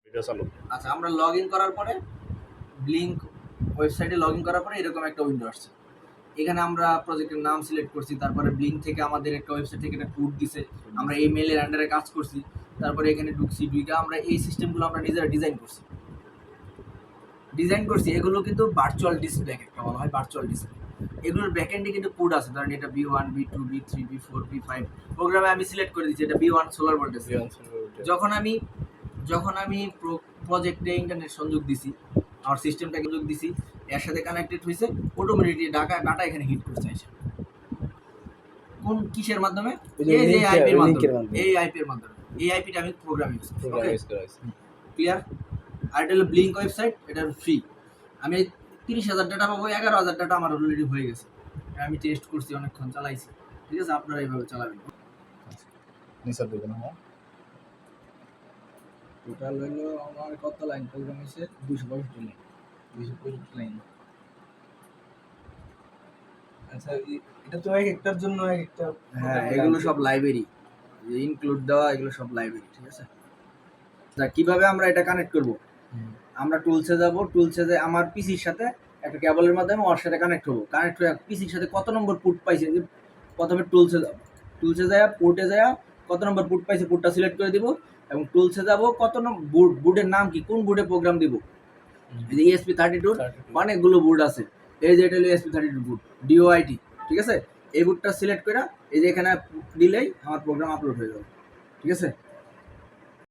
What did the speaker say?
এটা চালু। আচ্ছা, আমরা লগ ইন করার পরে ব্লিঙ্ক ওয়েবসাইটে লগ ইন করার পরে এরকম একটা উইন্ডো আসছে। এখানে আমরা প্রজেক্টের নাম সিলেক্ট করছি, তারপরে ব্লিঙ্ক থেকে আমাদের একটা ওয়েবসাইট থেকে একটা কোড দিছে, আমরা এই মেলের আন্ডারে কাজ করছি, তারপরে এখানে ঢুকছি, ঢুকে আমরা এই সিস্টেমগুলো আমরা নিজেরা ডিজাইন করছি। এগুলো কিন্তু ভার্চুয়াল ডিসপ্লে একটা বলা হয়, ভার্চুয়াল ডিসপ্লে। এগুলোর ব্যাকএন্ডে কিন্তু কোড আছে, ধরেন এটা B1 B2 B3 B4 B5 প্রোগ্রামে আমি সিলেক্ট করে দিচ্ছি এটা B1 সোলার ভোল্টেজ। যখন আমি প্রজেক্টে ইন্টারনেট সংযোগ দিছি, আমার সিস্টেমটাকে সংযোগ দিছি, এর সাথে কানেক্টেড হয়েছে, অটোমেটিকলি ডাটা এখানে হিট করছে এসে। কোন কিসের মাধ্যমে? এই যে আইপির মাধ্যমে, এই আইপির মাধ্যমে, এই আইপিটা আমি প্রোগ্রাম ইউজ করি। ওকে, ক্লিয়ার? আর এটা হলো ব্লিঙ্ক ওয়েবসাইট, এটা ফ্রি। আমি 30,000 ডাটা পাবো, 11,000 ডাটা আমার অলরেডি হয়ে গেছে। আমি টেস্ট করছি, অনেকক্ষণ চালাইছি। ঠিক আছে, আপনারা এইভাবে চালাবেন। নিসার দেবেন। হ্যাঁ, টোটাল হলো আমার কত লাইন প্রোগ্রাম হয়েছে? 265 লাইন। 265 লাইন। আচ্ছা, এটা তো এক একটার জন্য এক একটা। হ্যাঁ, এগুলো সব লাইব্রেরি, ইনক্লুড দেওয়া, এগুলো সব লাইব্রেরি। ঠিক আছে, তা কিভাবে আমরা এটা কানেক্ট করব? আমরা টুলসে যাব, টুলসে যে আমার পিসির সাথে একটা কেবলের মাধ্যমে ওর সাথে কানেক্ট হবো। কানেক্ট হয়ে পিসির সাথে কত নম্বর পুট পাইছে, যে প্রথমে টুলসে যাব, টুলসে যায় পোর্টে যায় কত নম্বর পুট পাইছে পুটটা সিলেক্ট করে দিব, এবং টুলসে যাব কত নম্বর বুটের নাম কি, কোন বুটে প্রোগ্রাম দিব। এই যে ESP32 অনেকগুলো বুট আছে, এই যে এটা হলো ESP32 বুট DOIT। ঠিক আছে, এই বুটটা সিলেক্ট করে এই যে এখানে দিলেই আমার প্রোগ্রাম আপলোড হয়ে যাবে। ঠিক আছে।